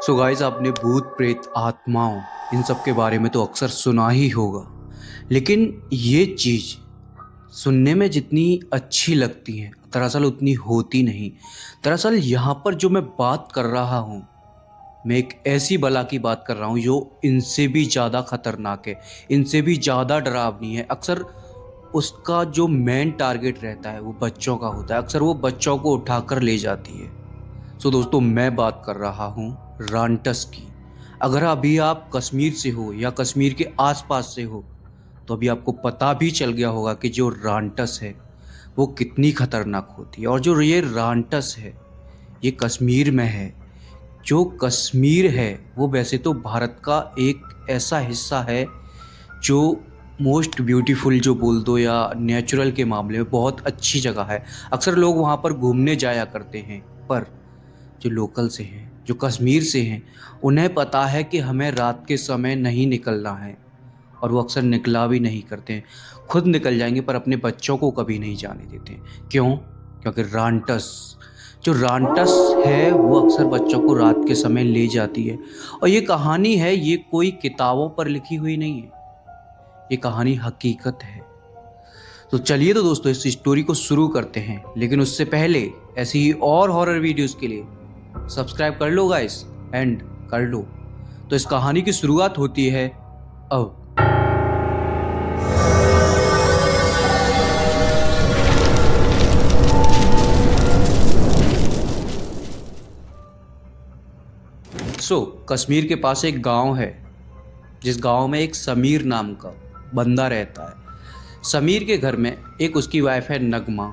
So guys, आपने भूत प्रेत आत्माओं इन सब के बारे में तो अक्सर सुना ही होगा। लेकिन ये चीज़ सुनने में जितनी अच्छी लगती है दरअसल उतनी होती नहीं। दरअसल यहाँ पर जो मैं बात कर रहा हूँ, मैं एक ऐसी बला की बात कर रहा हूँ जो इनसे भी ज़्यादा खतरनाक है, इनसे भी ज़्यादा डरावनी है। अक्सर उसका जो मेन टारगेट रहता है वो बच्चों का होता है। अक्सर वो बच्चों को उठाकर ले जाती है। सो दोस्तों, मैं बात कर रहा हूँ रांटस की। अगर अभी आप कश्मीर से हो या कश्मीर के आसपास से हो तो अभी आपको पता भी चल गया होगा कि जो रांटस है वो कितनी खतरनाक होती है। और जो ये रांटस है ये कश्मीर में है। जो कश्मीर है वो वैसे तो भारत का एक ऐसा हिस्सा है जो मोस्ट ब्यूटीफुल जो बोल दो या नेचुरल के मामले में बहुत अच्छी जगह है। अक्सर लोग वहाँ पर घूमने जाया करते हैं, पर जो लोकल से हैं, जो कश्मीर से हैं, उन्हें पता है कि हमें रात के समय नहीं निकलना है और वो अक्सर निकला भी नहीं करते हैं। खुद निकल जाएंगे पर अपने बच्चों को कभी नहीं जाने देते। क्यों? क्योंकि रांटस, जो रांटस है वो अक्सर बच्चों को रात के समय ले जाती है। और ये कहानी है, ये कोई किताबों पर लिखी हुई नहीं है, ये कहानी हकीकत है। तो चलिए तो दोस्तों इस स्टोरी को शुरू करते हैं, लेकिन उससे पहले ऐसी ही और हॉरर वीडियोस के लिए सब्सक्राइब कर लो गाइस, एंड कर लो। तो इस कहानी की शुरुआत होती है अब। कश्मीर के पास एक गांव है, जिस गांव में एक समीर नाम का बंदा रहता है। समीर के घर में एक उसकी वाइफ है नगमा,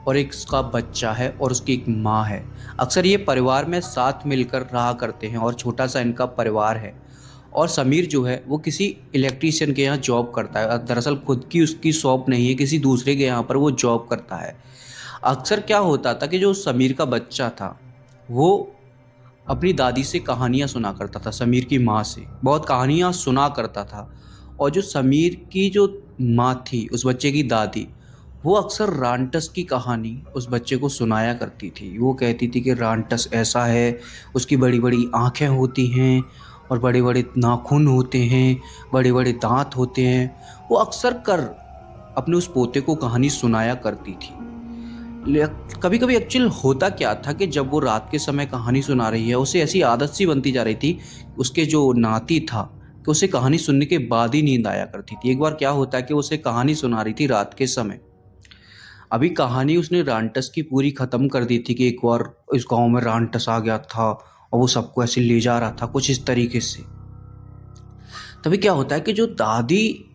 और एक उसका बच्चा है और उसकी एक माँ है। अक्सर ये परिवार में साथ मिलकर रहा करते हैं और छोटा सा इनका परिवार है। और समीर जो है वो किसी इलेक्ट्रीशियन के यहाँ जॉब करता है। दरअसल खुद की उसकी शॉप नहीं है, किसी दूसरे के यहाँ पर वो जॉब करता है। अक्सर क्या होता था कि जो समीर का बच्चा था वो अपनी दादी से कहानियाँ सुना करता था, समीर की माँ से बहुत कहानियाँ सुना करता था। और जो समीर की जो माँ थी, उस बच्चे की दादी, वो अक्सर रांटस की कहानी उस बच्चे को सुनाया करती थी। वो कहती थी कि रांटस ऐसा है, उसकी बड़ी बड़ी आँखें होती हैं और बड़े बड़े नाखून होते हैं, बड़े बड़े दांत होते हैं। वो अक्सर कर अपने उस पोते को कहानी सुनाया करती थी। कभी कभी एक्चुअल होता क्या था कि जब वो रात के समय कहानी सुना रही है, उसे ऐसी आदत सी बनती जा रही थी, उसके जो नाती था, कि उसे कहानी सुनने के बाद ही नींद आया करती थी। एक बार क्या होता है कि उसे कहानी सुना रही थी रात के समय। अभी कहानी उसने रांटस की पूरी खत्म कर दी थी कि एक बार इस गांव में रांटस आ गया था और वो सबको ऐसे ले जा रहा था, कुछ इस तरीके से। तभी क्या होता है कि जो दादी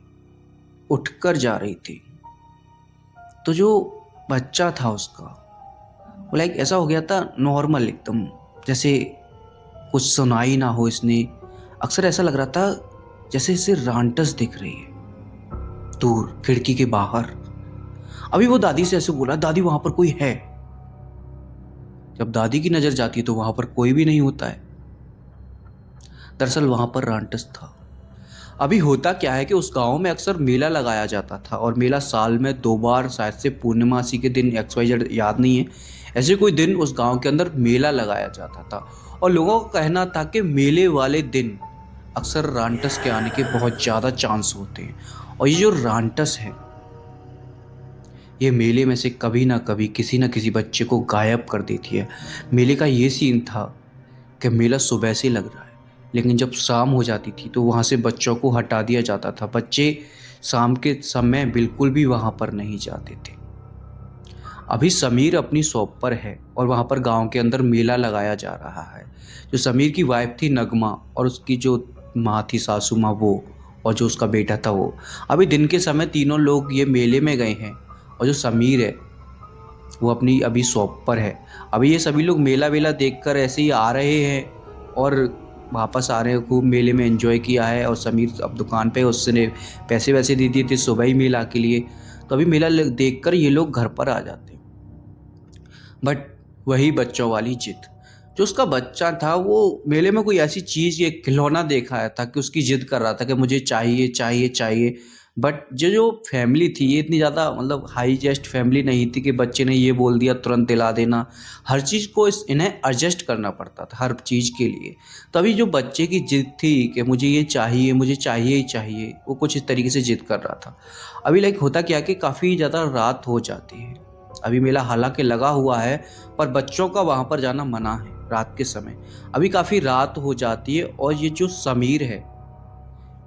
उठकर जा रही थी, तो जो बच्चा था उसका, वो लाइक ऐसा हो गया था नॉर्मल एकदम, जैसे कुछ सुनाई ना हो इसने। अक्सर ऐसा लग रहा था जैसे इसे रांटस दिख रही है दूर खिड़की के बाहर। अभी वो दादी से ऐसे बोला, दादी वहां पर कोई है। जब दादी की नजर जाती है तो वहां पर कोई भी नहीं होता है। दरअसल वहां पर रांटस था। अभी होता क्या है कि उस गांव में अक्सर मेला लगाया जाता था, और मेला साल में 2 बार, शायद से पूर्णिमासी के दिन, XYZ याद नहीं है, ऐसे कोई दिन उस गांव के अंदर मेला लगाया जाता था। और लोगों का कहना था कि मेले वाले दिन अक्सर रांटस के आने के बहुत ज़्यादा चांस होते हैं। और ये जो रांटस है, ये मेले में से कभी ना कभी किसी न किसी बच्चे को गायब कर देती है। मेले का ये सीन था कि मेला सुबह से लग रहा है, लेकिन जब शाम हो जाती थी तो वहाँ से बच्चों को हटा दिया जाता था। बच्चे शाम के समय बिल्कुल भी वहाँ पर नहीं जाते थे। अभी समीर अपनी शॉप पर है और वहाँ पर गांव के अंदर मेला लगाया जा रहा है। जो समीर की वाइफ थी नगमा, और उसकी जो माँ थी सासू माँ, वो, और जो उसका बेटा था वो, अभी दिन के समय तीनों लोग ये मेले में गए हैं। और जो समीर है वो अपनी अभी शॉप पर है। अभी ये सभी लोग मेला वेला देखकर ऐसे ही आ रहे हैं और वापस आ रहे हैं। खूब मेले में एंजॉय किया है, और समीर अब दुकान पे, उसने पैसे वैसे दे दिए थे सुबह ही मेला के लिए। तो अभी मेला देखकर ये लोग घर पर आ जाते हैं। बट वही बच्चों वाली जिद, जो उसका बच्चा था वो मेले में कोई ऐसी चीज़, ये खिलौना देखा था कि उसकी जिद कर रहा था कि मुझे चाहिए चाहिए चाहिए। बट जो फैमिली थी ये इतनी ज़्यादा मतलब हाईजेस्ट फैमिली नहीं थी कि बच्चे ने ये बोल दिया तुरंत दिला देना। हर चीज़ को इन्हें एडजस्ट करना पड़ता था हर चीज़ के लिए। तभी जो बच्चे की ज़िद थी कि मुझे ये चाहिए, मुझे चाहिए ही चाहिए, वो कुछ इस तरीके से ज़िद कर रहा था। अभी लाइक होता क्या है कि काफ़ी ज़्यादा रात हो जाती है। अभी मेला हालांकि लगा हुआ है, पर बच्चों का वहाँ पर जाना मना है रात के समय। अभी काफ़ी रात हो जाती है और ये जो समीर है,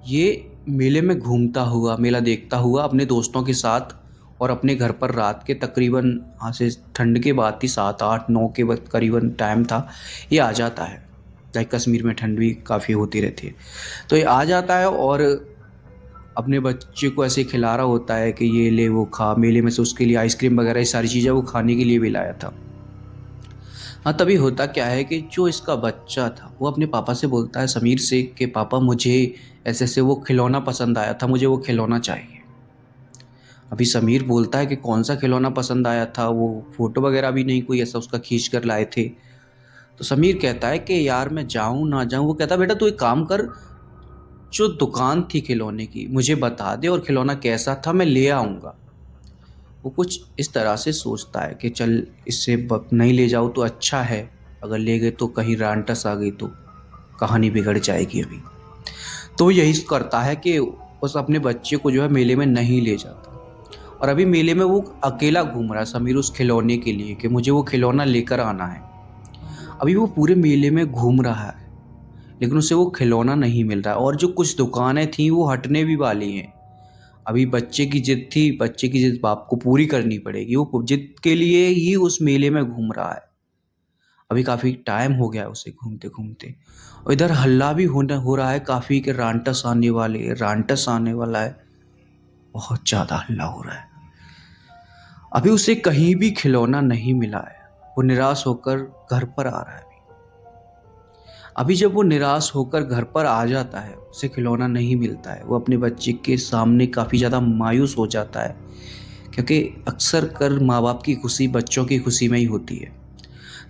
ये मेले में घूमता हुआ, मेला देखता हुआ अपने दोस्तों के साथ और अपने घर पर रात के तकरीबन, हाँ से ठंड के बाद थी, 7-8-9 के वक़्त करीबन टाइम था, ये आ जाता है। लाइक कश्मीर में ठंड भी काफ़ी होती रहती है। तो ये आ जाता है और अपने बच्चे को ऐसे खिला रहा होता है कि ये ले वो खा। मेले में से उसके लिए आइसक्रीम वगैरह ये सारी चीज़ें वो खाने के लिए भी लाया था। हाँ, तभी होता क्या है कि जो इसका बच्चा था वो अपने पापा से बोलता है, समीर से, कि पापा मुझे ऐसे-ऐसे वो खिलौना पसंद आया था, मुझे वो खिलौना चाहिए। अभी समीर बोलता है कि कौन-सा खिलौना पसंद आया था, वो फ़ोटो वगैरह भी नहीं कोई ऐसा उसका खींच कर लाए थे। तो समीर कहता है कि यार मैं जाऊँ ना जाऊँ? वो कहता है बेटा तू एक काम कर, जो दुकान थी खिलौने की मुझे बता दे और खिलौना कैसा था मैं ले आऊँगा। वो कुछ इस तरह से सोचता है कि चल इससे नहीं ले जाऊँ तो अच्छा है, अगर ले गए तो कहीं रांटस आ गई तो कहानी बिगड़ जाएगी अभी। तो वो यही करता है कि उस अपने बच्चे को जो है मेले में नहीं ले जाता। और अभी मेले में वो अकेला घूम रहा है समीर उस खिलौने के लिए कि मुझे वो खिलौना लेकर आना है। अभी वो पूरे मेले में घूम रहा है, लेकिन उसे वो खिलौना नहीं मिल रहा है और जो कुछ दुकानें थी वो हटने भी वाली हैं। अभी बच्चे की जिद थी, बच्चे की जिद बाप को पूरी करनी पड़ेगी। वो जिद के लिए ही उस मेले में घूम रहा है। अभी काफ़ी टाइम हो गया है उसे घूमते-घूमते और इधर हल्ला भी हो रहा है काफ़ी कि रांटस आने वाले है, रांटस आने वाला है। बहुत ज़्यादा हल्ला हो रहा है। अभी उसे कहीं भी खिलौना नहीं मिला है। वो निराश होकर घर पर आ रहा है अभी। अभी जब वो निराश होकर घर पर आ जाता है, उसे खिलौना नहीं मिलता है। वो अपने बच्चे के सामने काफ़ी ज़्यादा मायूस हो जाता है, क्योंकि अक्सर कर माँ-बाप की खुशी बच्चों की खुशी में ही होती है।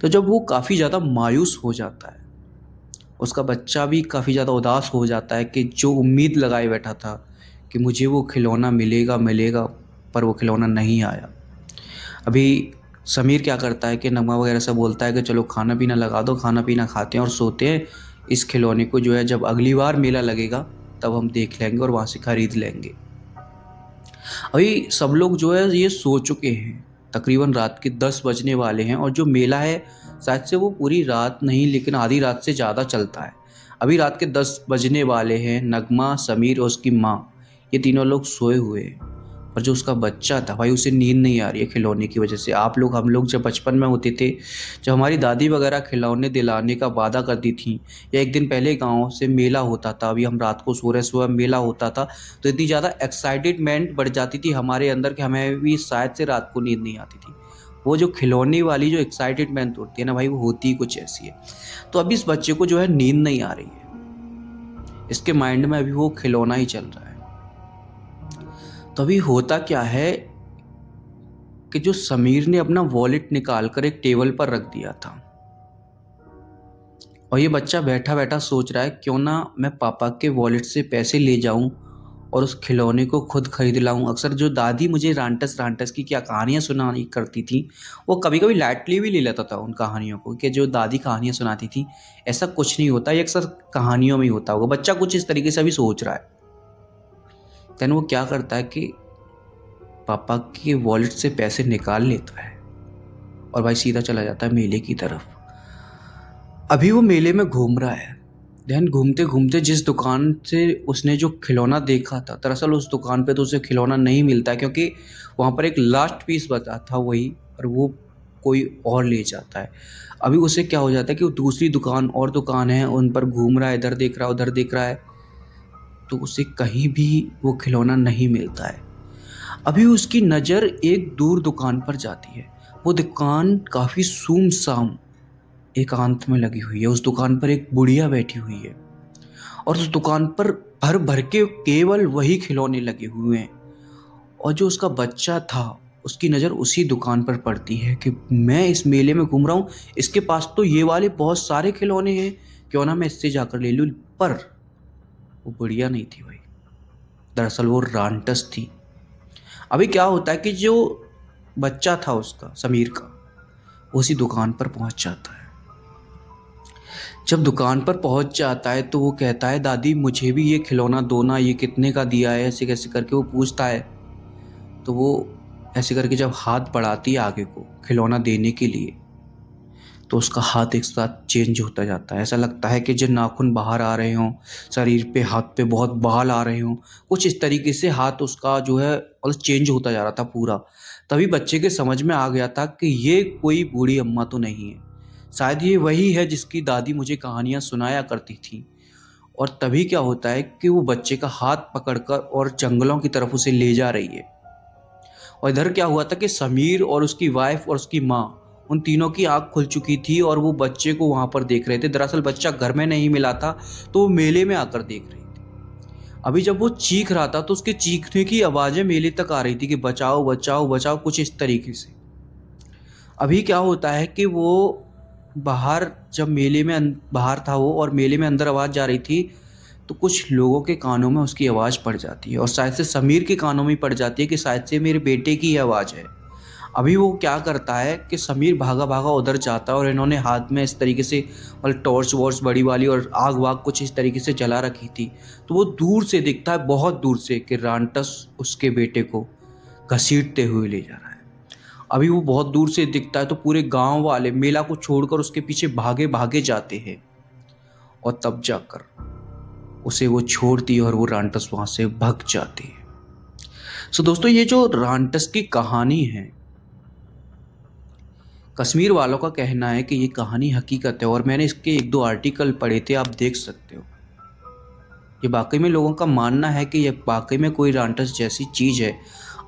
तो जब वो काफ़ी ज़्यादा मायूस हो जाता है, उसका बच्चा भी काफ़ी ज़्यादा उदास हो जाता है कि जो उम्मीद लगाए बैठा था कि मुझे वो खिलौना मिलेगा, मिलेगा, पर वो खिलौना नहीं आया। अभी समीर क्या करता है कि नगमा वगैरह से बोलता है कि चलो खाना पीना लगा दो, खाना पीना खाते हैं और सोते हैं। इस खिलौने को जो है जब अगली बार मेला लगेगा तब हम देख लेंगे और वहाँ से खरीद लेंगे। अभी सब लोग जो है ये सो चुके हैं, तकरीबन रात के 10 बजने वाले हैं और जो मेला है शायद से वो पूरी रात नहीं लेकिन आधी रात से ज़्यादा चलता है। अभी रात के 10 बजने वाले हैं। नगमा, समीर और उसकी माँ, ये तीनों लोग सोए हुए हैं और जो उसका बच्चा था भाई उसे नींद नहीं आ रही है खिलौने की वजह से। हम लोग जब बचपन में होते थे, जब हमारी दादी वगैरह खिलौने दिलाने का वादा करती थी, या एक दिन पहले गांव से मेला होता था, अभी हम रात को सो रहे सुबह मेला होता था, तो इतनी ज़्यादा एक्साइटेडमेंट बढ़ जाती थी हमारे अंदर कि हमें भी शायद से रात को नींद नहीं आती थी। वो जो खिलौने वाली जो एक्साइटेडमेंट होती है ना भाई, वो होती ही कुछ ऐसी है। तो अभी इस बच्चे को जो है नींद नहीं आ रही है, इसके माइंड में अभी वो खिलौना ही चल रहा है। तो अभी होता क्या है कि जो समीर ने अपना वॉलेट निकाल कर एक टेबल पर रख दिया था और ये बच्चा बैठा बैठा सोच रहा है क्यों ना मैं पापा के वॉलेट से पैसे ले जाऊं और उस खिलौने को खुद खरीद लाऊं। अक्सर जो दादी मुझे रांटस रांटस की क्या कहानियां सुनानी करती थी, वो कभी कभी लाइटली भी ले लेता था उन कहानियों को, कि जो दादी कहानियां सुनाती थी ऐसा कुछ नहीं होता, ये अक्सर कहानियों में ही होता होगा। बच्चा कुछ इस तरीके से अभी सोच रहा है। देन वो क्या करता है कि पापा के वॉलेट से पैसे निकाल लेता है और भाई सीधा चला जाता है मेले की तरफ। अभी वो मेले में घूम रहा है। देन घूमते घूमते जिस दुकान से उसने जो खिलौना देखा था, दरअसल उस दुकान पे तो उसे खिलौना नहीं मिलता है, क्योंकि वहाँ पर एक लास्ट पीस बचा था वही, और वो कोई और ले जाता है। अभी उसे क्या हो जाता है कि वो दूसरी दुकान और दुकान है उन पर घूम रहा है, इधर देख रहा है उधर देख रहा है, तो उसे कहीं भी वो खिलौना नहीं मिलता है। अभी उसकी नज़र एक दूर दुकान पर जाती है। वो दुकान काफ़ी सूमसाम एकांत में लगी हुई है। उस दुकान पर एक बुढ़िया बैठी हुई है और उस दुकान पर भर भर के केवल वही खिलौने लगे हुए हैं। और जो उसका बच्चा था, उसकी नज़र उसी दुकान पर पड़ती है कि मैं इस मेले में घूम रहा हूँ, इसके पास तो ये वाले बहुत सारे खिलौने हैं, क्यों ना मैं इससे जाकर ले लूँ। पर वो बुढ़िया नहीं थी भाई। दरअसल वो रांटस थी। अभी क्या होता है कि जो बच्चा था उसका, समीर का, उसी दुकान पर पहुंच जाता है। जब दुकान पर पहुंच जाता है तो वो कहता है, दादी मुझे भी ये खिलौना दो ना, ये कितने का दिया है, ऐसे कैसे करके वो पूछता है। तो वो ऐसे करके जब हाथ बढ़ाती है आगे को खिलौना देने के लिए, तो उसका हाथ एक साथ चेंज होता जाता है। ऐसा लगता है कि जो नाखून बाहर आ रहे हों, शरीर पे, हाथ पे बहुत बाल आ रहे हों, कुछ इस तरीके से हाथ उसका जो है और चेंज होता जा रहा था पूरा। तभी बच्चे के समझ में आ गया था कि ये कोई बूढ़ी अम्मा तो नहीं है, शायद ये वही है जिसकी दादी मुझे कहानियाँ सुनाया करती थी। और तभी क्या होता है कि वो बच्चे का हाथ पकड़कर और जंगलों की तरफ उसे ले जा रही है। और इधर क्या हुआ था कि समीर और उसकी वाइफ और उसकी माँ, उन तीनों की आंख खुल चुकी थी और वो बच्चे को वहां पर देख रहे थे। दरअसल बच्चा घर में नहीं मिला था, तो वो मेले में आकर देख रही थी। अभी जब वो चीख रहा था तो उसके चीखने की आवाजें मेले तक आ रही थी कि बचाओ बचाओ बचाओ, कुछ इस तरीके से। अभी क्या होता है कि वो बाहर, जब मेले में बाहर था वो और मेले में अंदर आवाज़ जा रही थी, तो कुछ लोगों के कानों में उसकी आवाज़ पड़ जाती है और शायद से समीर के कानों में पड़ जाती है कि शायद से मेरे बेटे की आवाज़ है। अभी वो क्या करता है कि समीर भागा भागा उधर जाता है और इन्होंने हाथ में इस तरीके से मतलब टॉर्च वॉर्च बड़ी वाली और आग वाग कुछ इस तरीके से जला रखी थी। तो वो दूर से दिखता है, बहुत दूर से, कि रांटस उसके बेटे को घसीटते हुए ले जा रहा है। अभी वो बहुत दूर से दिखता है तो पूरे गांव वाले मेला को छोड़कर उसके पीछे भागे भागे जाते हैं और तब जाकर उसे वो छोड़ती है और वो रांटस वहां से भाग जाती है। सो दोस्तों, ये जो रांटस की कहानी है, कश्मीर वालों का कहना है कि ये कहानी हकीकत है और मैंने इसके एक दो आर्टिकल पढ़े थे, आप देख सकते हो। ये वाकई में लोगों का मानना है कि ये वाकई में कोई रांटस जैसी चीज़ है।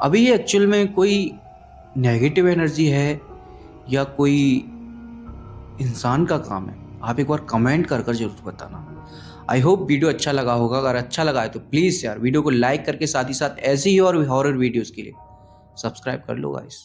अभी ये एक्चुअल में कोई नेगेटिव एनर्जी है या कोई इंसान का काम है, आप एक बार कमेंट कर जरूर बताना। आई होप वीडियो अच्छा लगा होगा। अगर अच्छा लगा है तो प्लीज़ यार वीडियो को लाइक करके साथ ही साथ ऐसे ही और हॉरर वीडियोज़ के लिए सब्सक्राइब कर लो गाइस।